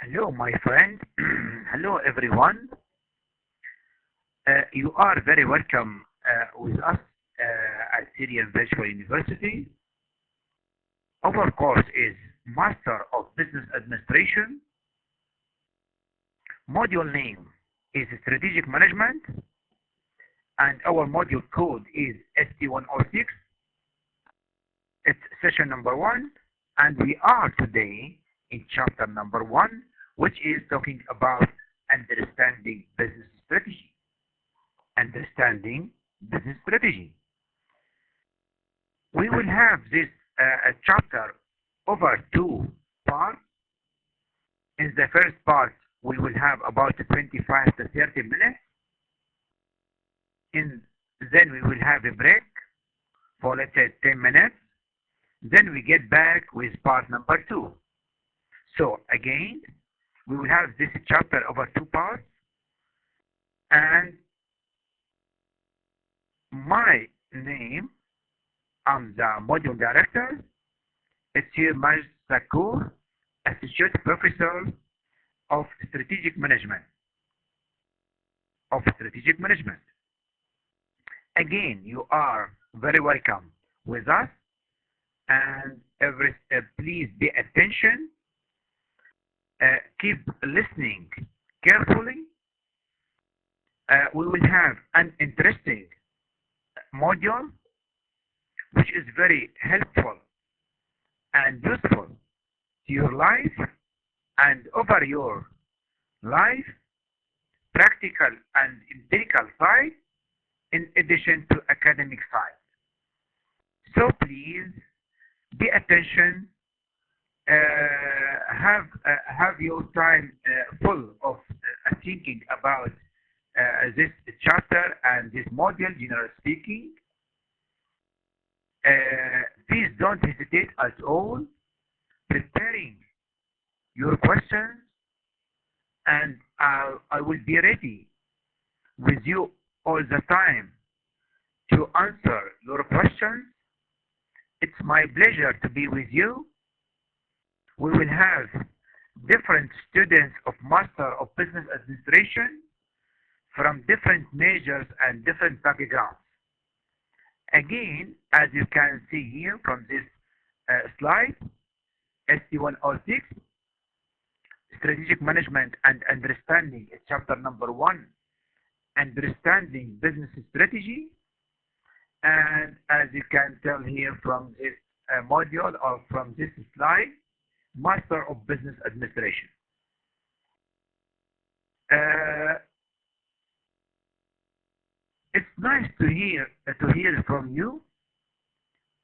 Hello, my friend. Hello, everyone. You are very welcome with us at Syrian Virtual University. Our course is Master of Business Administration. Module name is Strategic Management, and our module code is ST106. It's session number 1, and we are today in chapter number 1, which is talking about understanding business strategy. Understanding business strategy. We will have this chapter over 2 parts. In the first part, we will have about 25 to 30 minutes. Then we will have a break for, let's say, 10 minutes. Then we get back with part number 2. So again, we will have this chapter over 2 parts. And my name, I'm the module director. It's here Majd Sakur, Associate Professor of Strategic Management. Again, you are very welcome with us, and please pay attention. Keep listening carefully. We will have an interesting module which is very helpful and useful to your life and over your life, practical and empirical side, in addition to academic side. So please pay attention. Have your time full of thinking about this chapter and this module, generally speaking. Please don't hesitate at all preparing your questions, and I will be ready with you all the time to answer your questions. It's my pleasure to be with you. We will have different students of Master of Business Administration from different majors and different backgrounds. Again, as you can see here from this slide, ST106, Strategic Management and Understanding, chapter number 1, Understanding Business Strategy. And as you can tell here from this module or from this slide, Master of Business Administration. It's nice to hear from you,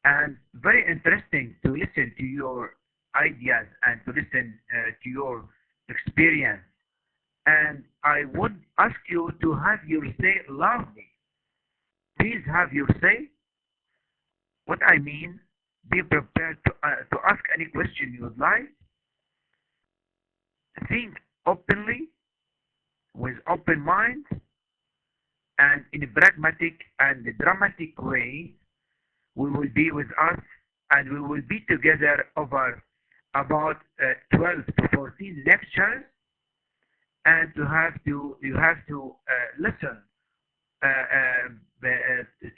and very interesting to listen to your ideas and to listen to your experience. And I would ask you to have your say loudly. Please have your say. What I mean, be prepared to ask any question you would like. Think openly, with open mind, and in a pragmatic and dramatic way. We will be with us, and we will be together over about 12 to 14 lectures, and you have to listen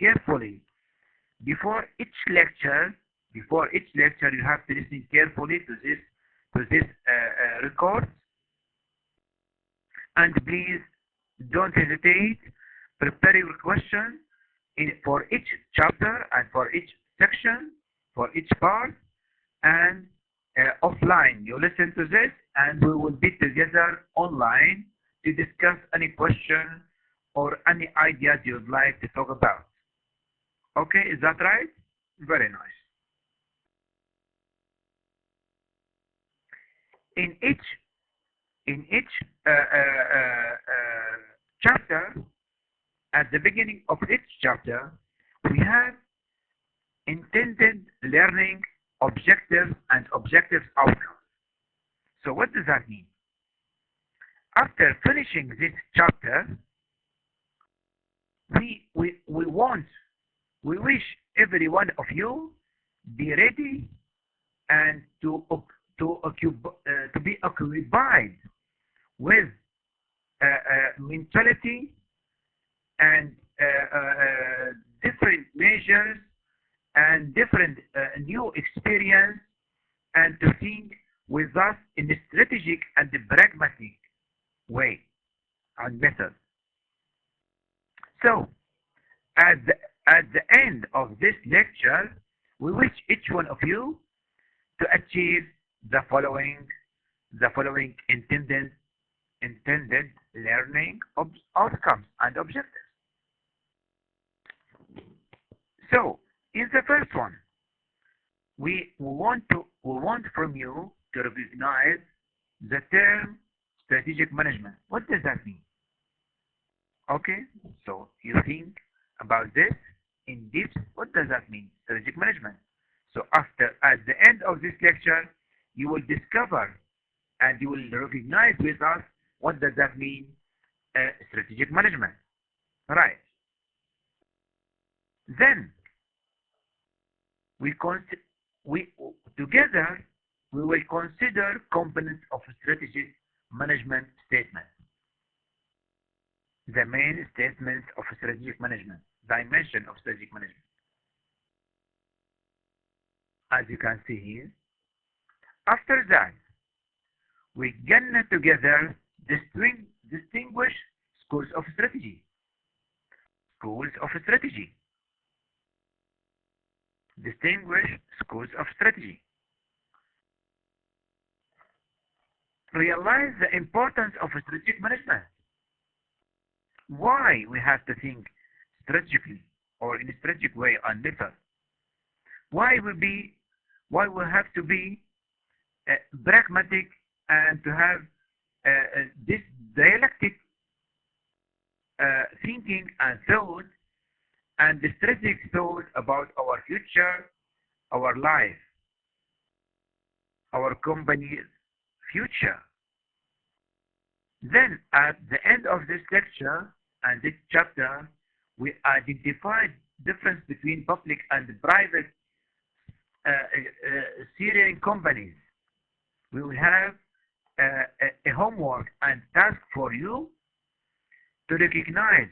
carefully. Before each lecture, you have to listen carefully to this record. And please don't hesitate. Prepare your question for each chapter and for each section, for each part, and offline. You listen to this, and we will be together online to discuss any question or any ideas you'd like to talk about. Okay, is that right? Very nice. In each chapter, at the beginning of each chapter, we have intended learning objectives and objectives outcomes. So what does that mean? After finishing this chapter, we wish every one of you be ready and to to be occupied with mentality and different measures and different new experience, and to think with us in a strategic and pragmatic way and method. So, at the end of this lecture, we wish each one of you to achieve the following intended learning outcomes and objectives. So, in the first one, we want from you to recognize the term strategic management. What does that mean? Okay, so you think about this in depth. What does that mean, strategic management? So at the end of this lecture, you will discover and you will recognize with us what does that mean, strategic management. Right. Then together we will consider components of a strategic management statement. The main statements of strategic management, dimension of strategic management. As you can see here. After that, we gonna together distinguish schools of strategy. Schools of strategy. Distinguish schools of strategy. Realize the importance of strategic management. Why we have to think strategically or in a strategic way and method. Why we have to be pragmatic and to have this dialectic thinking and thought and the strategic thought about our future, our life, our company's future. Then at the end of this lecture and this chapter, we identified difference between public and private Syrian companies. We will have a homework and task for you to recognize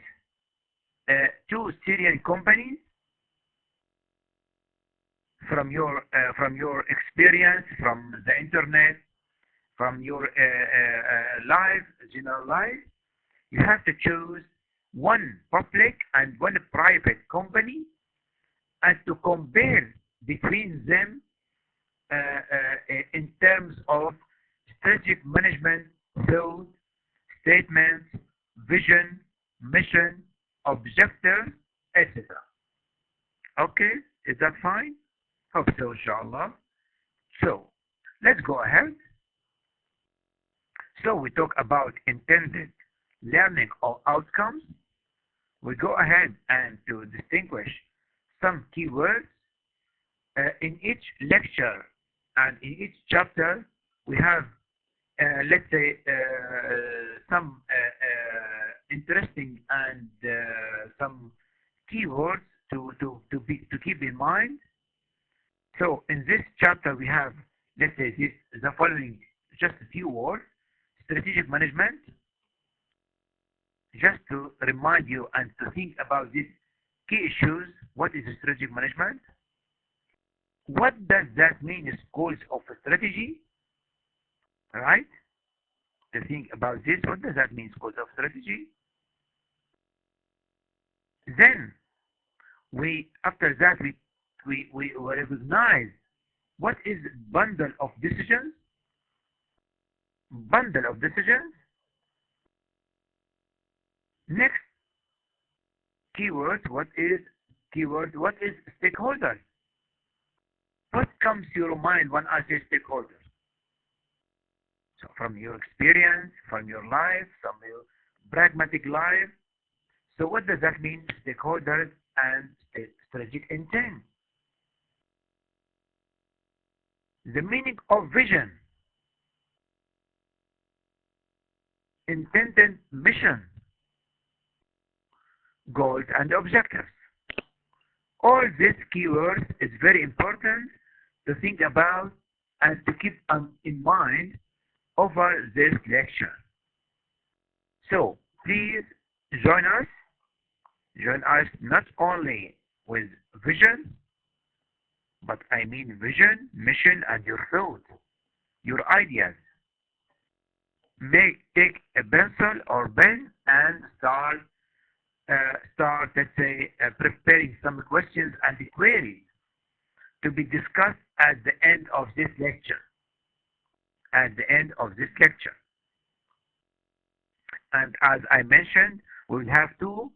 two Syrian companies from your experience, from the internet, from your general life. You have to choose one public and one private company and to compare between them in terms of strategic management, thought, statements, vision, mission, objectives, etc. Okay, is that fine? Hope so, inshallah. So, let's go ahead. So, we talk about intended learning or outcomes. We go ahead and to distinguish some keywords. In each lecture and in each chapter, we have, let's say, some interesting and some keywords to keep in mind. So in this chapter, we have, let's say, the following, just a few words: strategic management. Just to remind you and to think about these key issues. What is strategic management? What does that mean, schools of strategy? Right? To think about this, what does that mean, schools of strategy? Then, after that, we recognize what is bundle of decisions. Bundle of decisions. Next, keyword. What is stakeholders? What comes to your mind when I say stakeholders? So from your experience, from your life, from your pragmatic life. So what does that mean, stakeholders and strategic intent? The meaning of vision, intended mission, goals and objectives. All these keywords is very important to think about and to keep in mind over this lecture. So please join us. Join us not only with vision, but I mean vision, mission, and your thoughts, your ideas. Take a pencil or pen and start, let's say, preparing some questions and queries to be discussed at the end of this lecture. At the end of this lecture. And as I mentioned, we will have two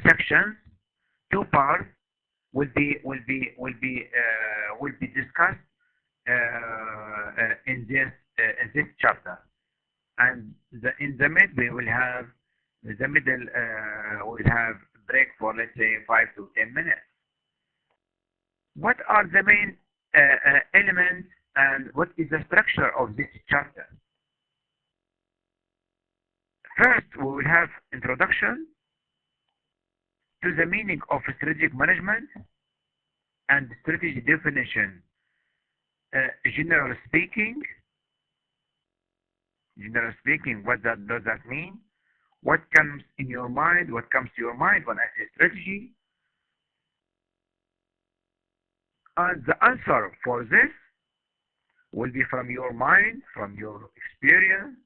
sections, two parts will be discussed in this chapter. And in the middle we'll have break for, let's say, 5 to 10 minutes. What are the main elements and what is the structure of this chapter? First, we will have introduction to the meaning of strategic management and strategy definition. Generally speaking, what does that mean? What comes in your mind? What comes to your mind when I say strategy? And the answer for this will be from your mind, from your experience,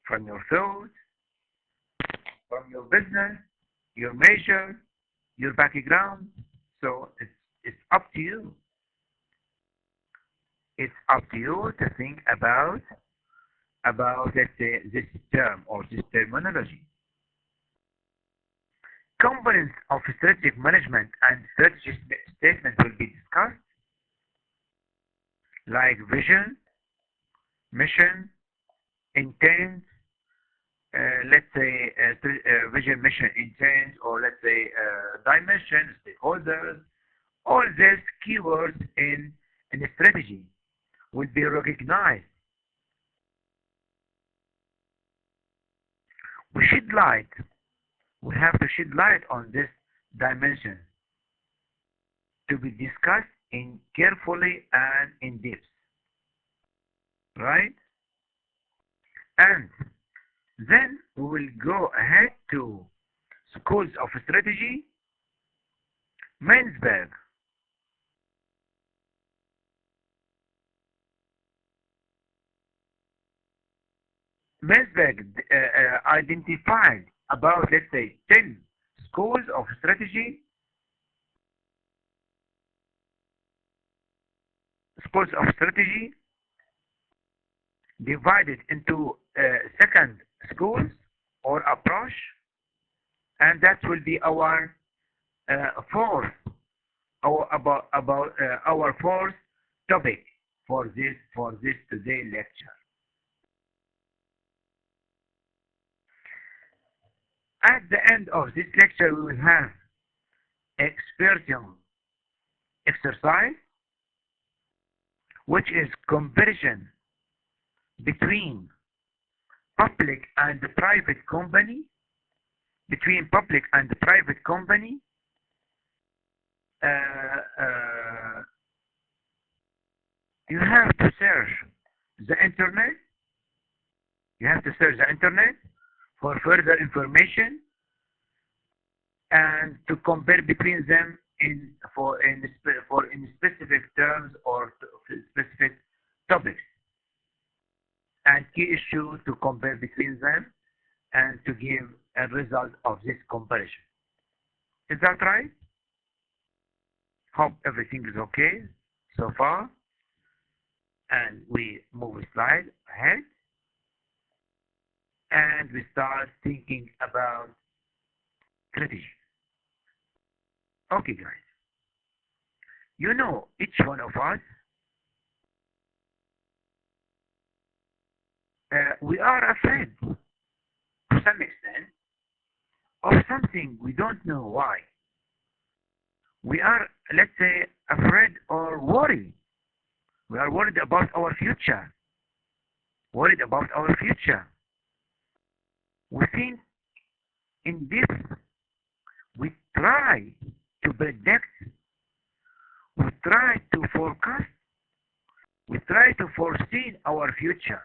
from your thoughts, from your business, your major, your background. So it's up to you. It's up to you to think about, let's say, this term or this terminology. Components of strategic management and strategy statement will be discussed, like vision, mission, intent, let's say vision, mission, intent, or let's say dimension, stakeholders. All these keywords in a strategy will be recognized. We have to shed light on this dimension to be discussed in carefully and in depth, right? And then we will go ahead to schools of strategy. Mansberg. Mansberg identified about, let's say, 10 schools of strategy, divided into second schools or approach, and that will be our fourth, our fourth topic for this today lecture. At the end of this lecture, we will have experiment exercise, which is comparison between public and private company. You have to search the internet. For further information and to compare between them in specific terms or specific topics, and key issue to compare between them and to give a result of this comparison. Is that right? Hope everything is okay so far. And we move a slide ahead. And we start thinking about strategy. Okay, guys. You know, each one of us, we are afraid, to some extent, of something we don't know why. We are, let's say, afraid or worried. We are worried about our future. We think in this, we try to predict We try to forecast, we try to foresee our future,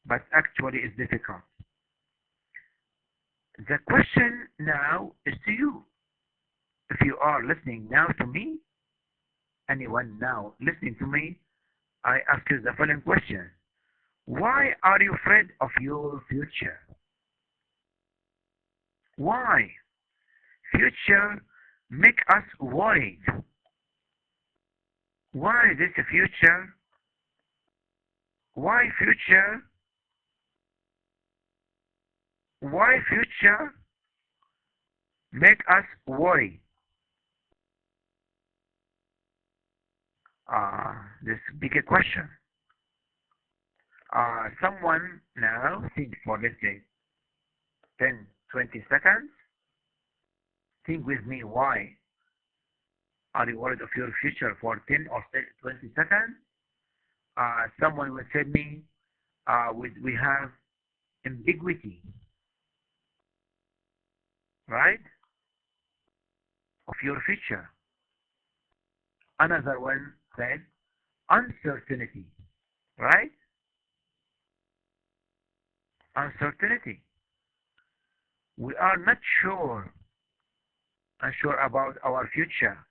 but actually it's difficult. The question now is to you. If you are listening now to me, anyone now listening to me, I ask you the following question. Why are you afraid of your future? Why? Future make us worried. Why this future? Why future? Why future make us worry? This big question. Someone now think for let's say 10, 20 seconds. Think with me why are you worried of your future for 10 or 20 seconds? Someone will tell me we have ambiguity, right, of your future. Another one said uncertainty, right? Uncertainty. We are not unsure about our future.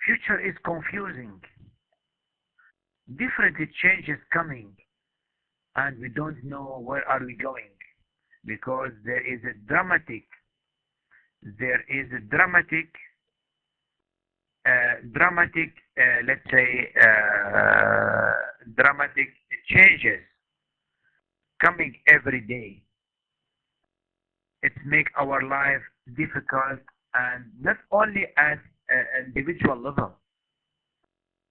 Future is confusing. Different changes coming, and we don't know where are we going, because there is a dramatic, let's say, dramatic changes coming every day. It makes our life difficult, and not only at individual level,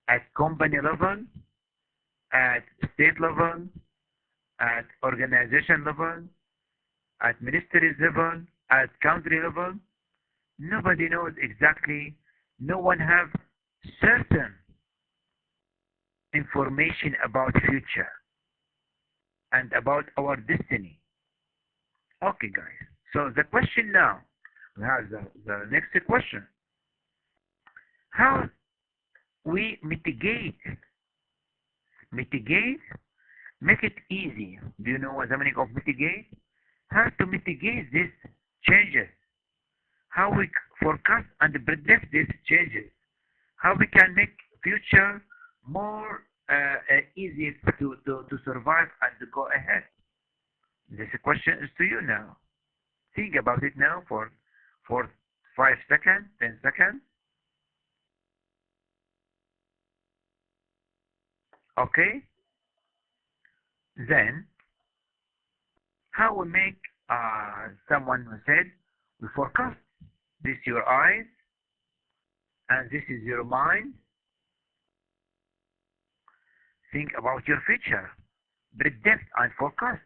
at company level, at state level, at organization level, at ministry level, at country level. Nobody knows exactly. No one have certain information about future and about our destiny. Okay, guys. So the question now, we have the next question. How we mitigate, make it easy. Do you know what the meaning of mitigate? How to mitigate these changes? How we forecast and predict these changes? How we can make future more easy to survive and to go ahead? This question is to you now. Think about it now for 5 seconds, 10 seconds. Okay? Then, how we make, someone who said, we forecast. This is your eyes, and this is your mind. Think about your future. Predict and forecast.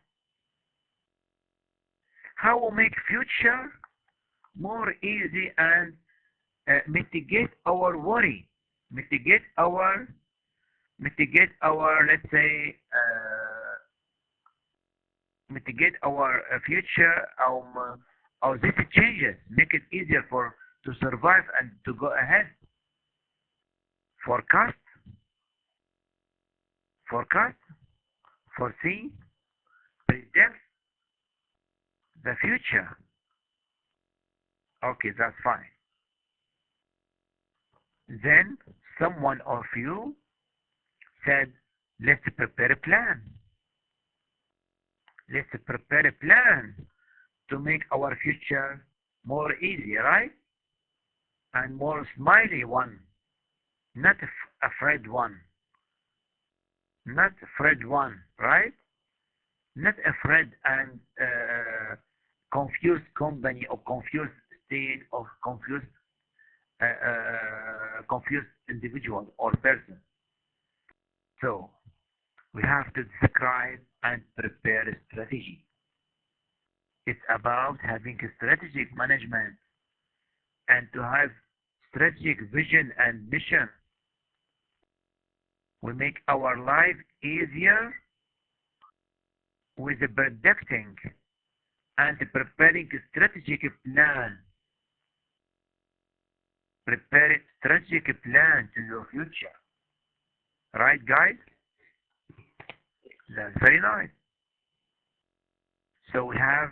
How we make future more easy and mitigate our worry, mitigate our, let's say, mitigate our future, our these changes, make it easier to survive and to go ahead. Forecast, foresee, predict the future. Okay, that's fine. Then someone of you said, let's prepare a plan. Let's prepare a plan to make our future more easy, right? And more smiley one, not afraid one. Not afraid one, right? Not afraid and confused company or confused state or confused individual or person. So we have to describe and prepare a strategy. It's about having a strategic management and to have strategic vision and mission. We make our life easier with the predicting and preparing a strategic plan prepare a strategic plan to your future. Right, guys? That's very nice. So we have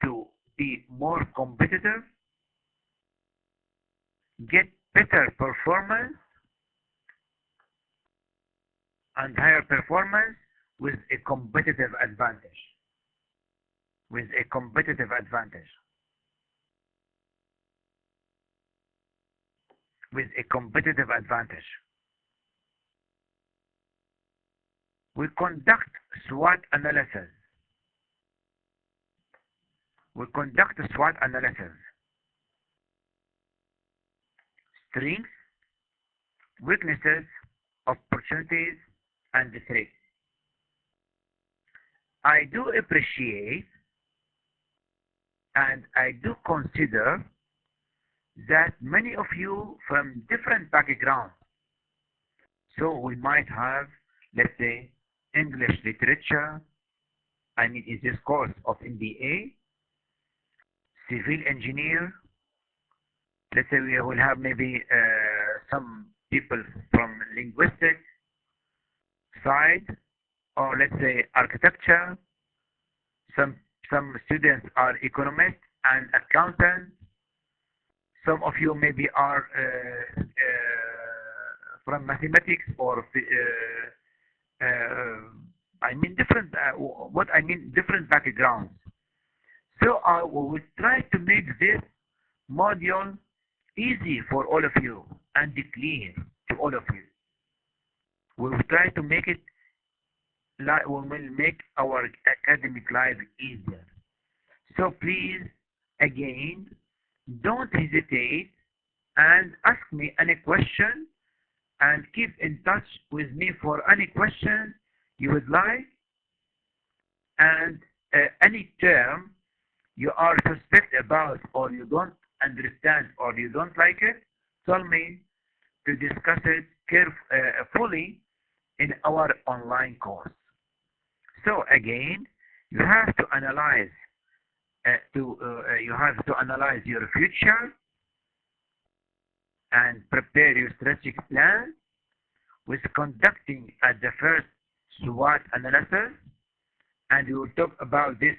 to be more competitive, get better performance and higher performance with a competitive advantage. With a competitive advantage. With a competitive advantage. We conduct SWOT analysis. We conduct a SWOT analysis. Strengths, weaknesses, opportunities, and threats. I do appreciate and I do consider that many of you from different backgrounds. So we might have, let's say, English literature, in this course of MBA, civil engineer. Let's say we will have maybe some people from linguistic side, or let's say architecture. Some students are economists and accountants. Some of you maybe are from mathematics or different backgrounds. So we will try to make this module easy for all of you and clear to all of you. We will try to make it we will make our academic life easier. So please, again, don't hesitate and ask me any question and keep in touch with me for any question you would like, and any term you are suspect about or you don't understand or you don't like it, tell me to discuss it fully in our online course. So again, you have to analyze your future and prepare your strategic plan with conducting at the first SWOT analysis, and we will talk about this.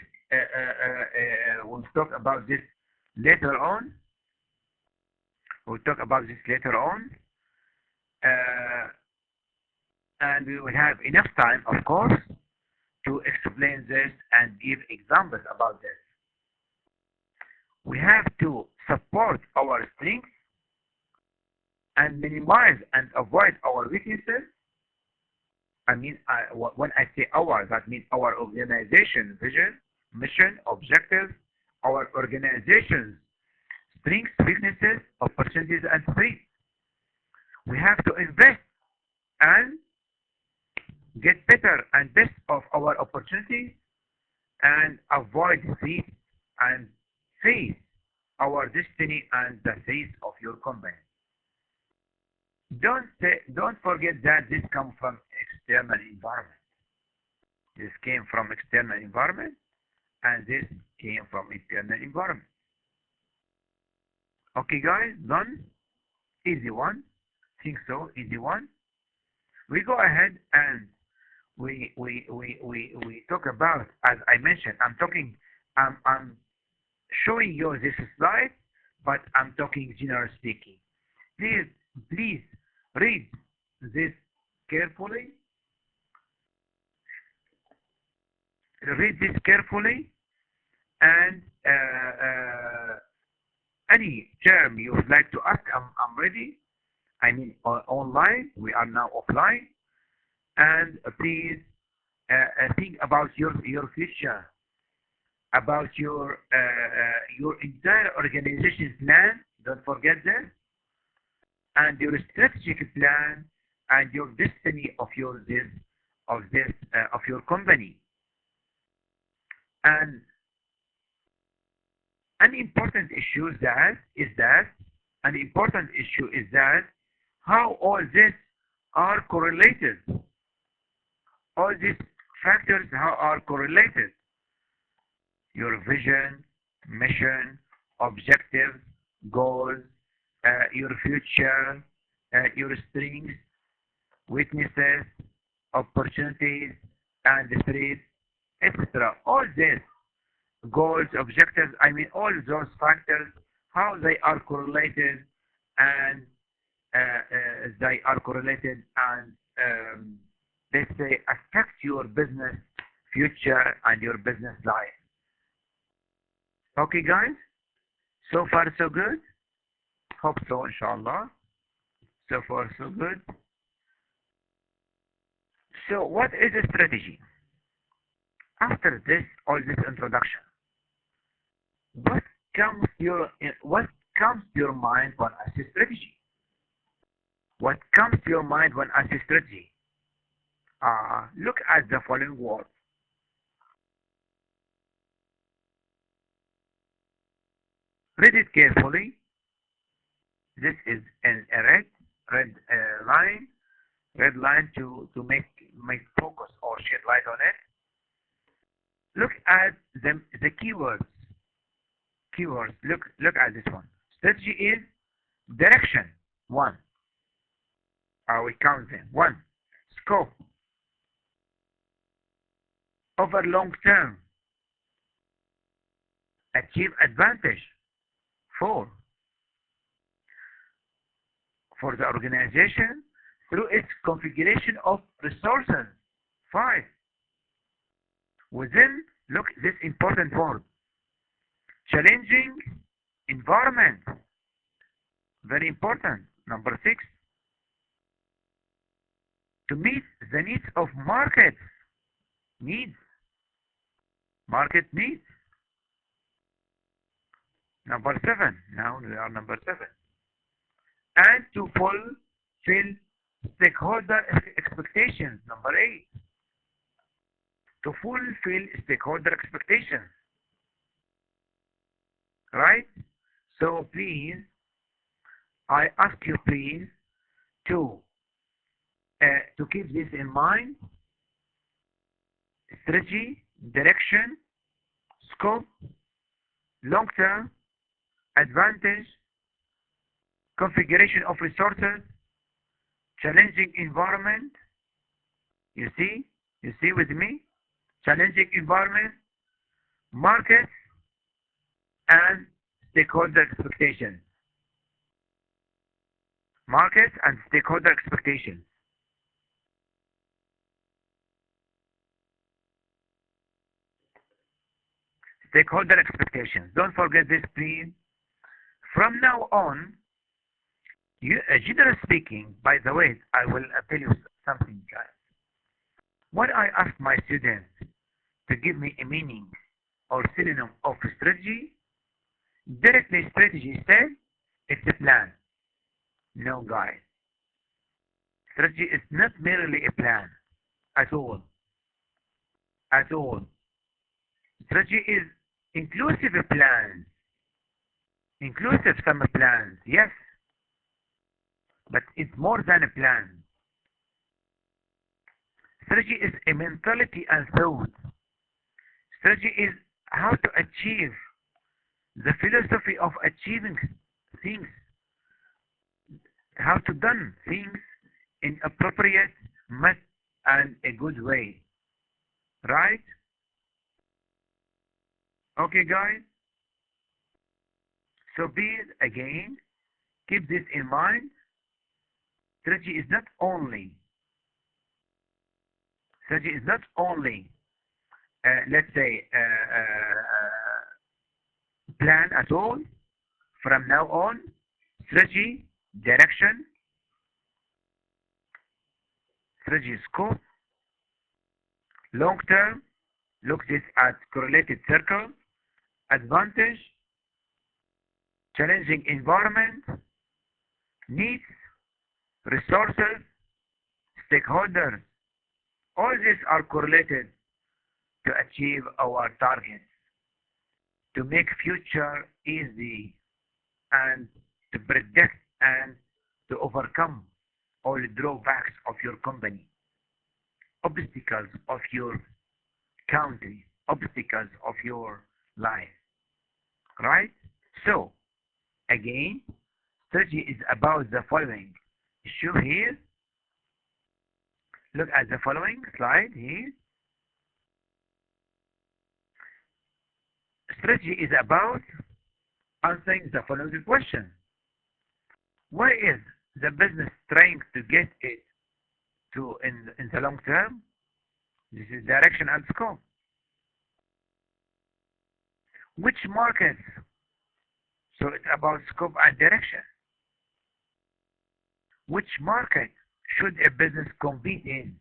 We'll talk about this later on. We'll talk about this later on, and we will have enough time, of course, to explain this and give examples about this. We have to support our strengths and minimize and avoid our weaknesses. When I say our, that means our organization vision, mission, objectives, our organization's strengths, weaknesses, opportunities, and threats. We have to invest and get better and best of our opportunities and avoid threats and face our destiny and the threats of your company. Don't forget that this comes from external environment. This came from external environment, and this came from internal environment. Okay, guys, done? Easy one. Think so? Easy one. We go ahead and we talk about, as I mentioned, I'm showing you this slide, but I'm talking general speaking. Please read this carefully. Read this carefully, and any term you would like to ask, I'm ready. Online. We are now offline, and please think about your future, about your entire organization plan. Don't forget that, and your strategic plan and your destiny of your company. And an important issue is that how all this are correlated. All these factors how are correlated. Your vision, mission, objectives, goals, your future, your strengths, weaknesses, opportunities, and threats, etc. All this goals, objectives, I mean all those factors, how they are correlated and let's say affect your business future and your business life. Okay guys, so far so good? Hope so, inshallah. So far so good. So what is a strategy? After this, all this introduction, what comes to your mind when I say strategy? What comes to your mind when I say strategy? Look at the following words. Read it carefully. This is a red line to make focus or shed light on it. Look at the keywords. Look at this one. Strategy is direction. 1. We count them. 1. Scope. Over long term. Achieve advantage. 4. For the organization through its configuration of resources. 5. Within, look this important word. Challenging environment. Very important. Number 6. To meet the needs of markets. Market needs. Number 7. Now we are number 7. And to fulfill stakeholder expectations. Number 8. To fulfill stakeholder expectations. Right? So please, I ask you please to keep this in mind. Strategy, direction, scope, long-term, advantage, configuration of resources, challenging environment. You see with me? Challenging environment, markets, and stakeholder expectations. Markets and stakeholder expectations. Stakeholder expectations. Don't forget this, please. From now on, generally speaking, by the way, I will tell you something, guys. When I ask my students to give me a meaning or synonym of strategy, directly strategy says it's a plan. No, guys. Strategy is not merely a plan at all. At all. Strategy is inclusive plans. Inclusive some plans, yes. But it's more than a plan. Strategy is a mentality and thought. Strategy is how to achieve, the philosophy of achieving things, how to done things in appropriate and a good way. Right? Okay, guys? So please, again, keep this in mind. Strategy is not only, let's say, plan at all. From now on, strategy, direction, strategy scope, long term, look this at correlated circle, advantage, challenging environment, needs, resources, stakeholders. All these are correlated to achieve our targets, to make future easy, and to predict and to overcome all the drawbacks of your company, obstacles of your country, obstacles of your life. Right? So, again, Strategy is about the following issue here. Look at the following slide here. Strategy is about answering the following question. Where is the business trying to get it to in the long term? This is direction and scope. Which markets? So it's about scope and direction. Which market should a business compete in?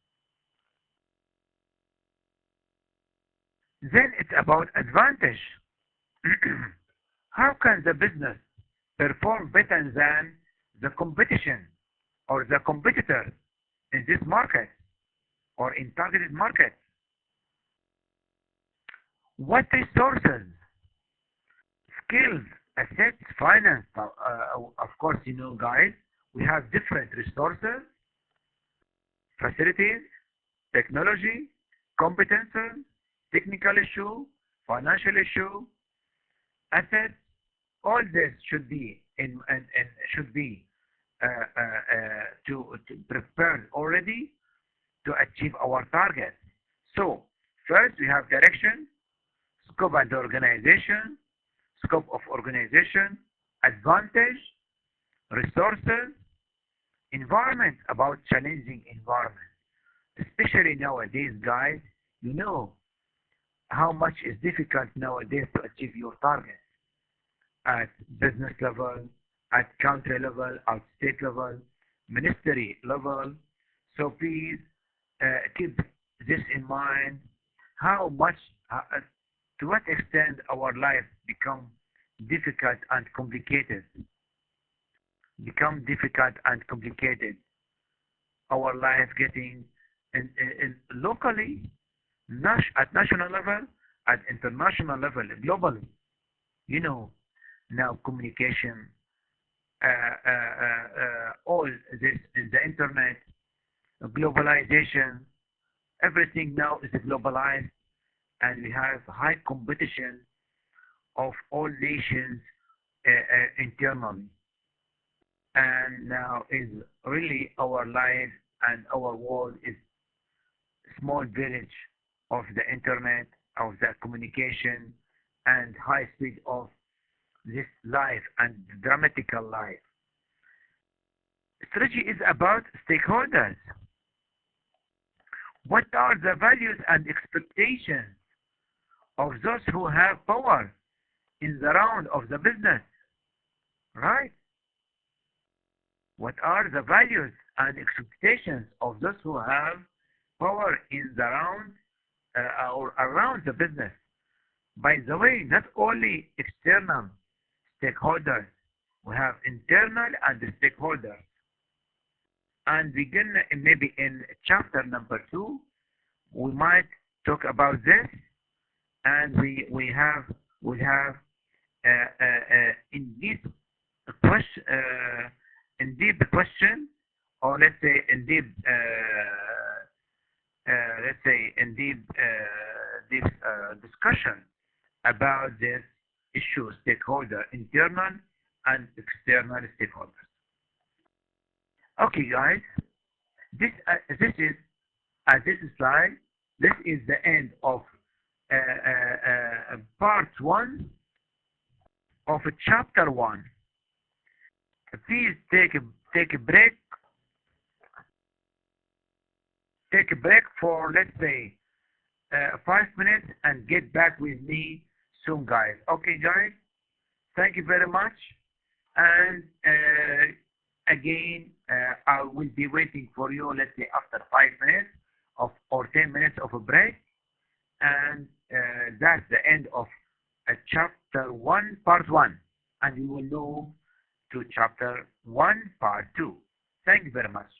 Then it's about advantage. How can the business perform better than the competition or the competitor in this market or in targeted markets? What resources, skills, assets, finance? Of course, you know, guys, we have different resources, facilities, technology, competences, technical issue, financial issue, assets. All this should be to prepared already to achieve our target. So first we have direction, scope and organization, scope of organization, advantage, resources, environment, about challenging environment. Especially nowadays, guys, you know how much is difficult nowadays to achieve your target at business level, at country level, at state level, ministry level. So please keep this in mind, how much, to what extent our life become difficult and complicated. Our life getting in locally, at national level, at international level, globally. You know, now communication, all this in the internet, globalization, everything now is globalized, and we have high competition of all nations internally. And now is really our life and our world is small village of the internet, of the communication, and high speed of this life and dramatical life. Strategy is about stakeholders. What are the values and expectations of those who have power in the round of the business? Right? What are the values and expectations of those who have power in the round or around the business? By the way, not only external stakeholders, we have internal and stakeholders. And begin maybe in chapter number 2, we might talk about this, and we have in deep question, or let's say in deep discussion about this issue, stakeholder, internal and external stakeholders. Okay, guys, this slide. This is the end of part 1 of chapter 1. Please take a break. Take a break for, let's say, 5 minutes, and get back with me soon, guys. Okay, guys. Thank you very much. And again, I will be waiting for you, let's say, after 5 minutes or 10 minutes of a break. And that's the end of chapter 1, part 1. And we will move to chapter 1, part 2. Thank you very much.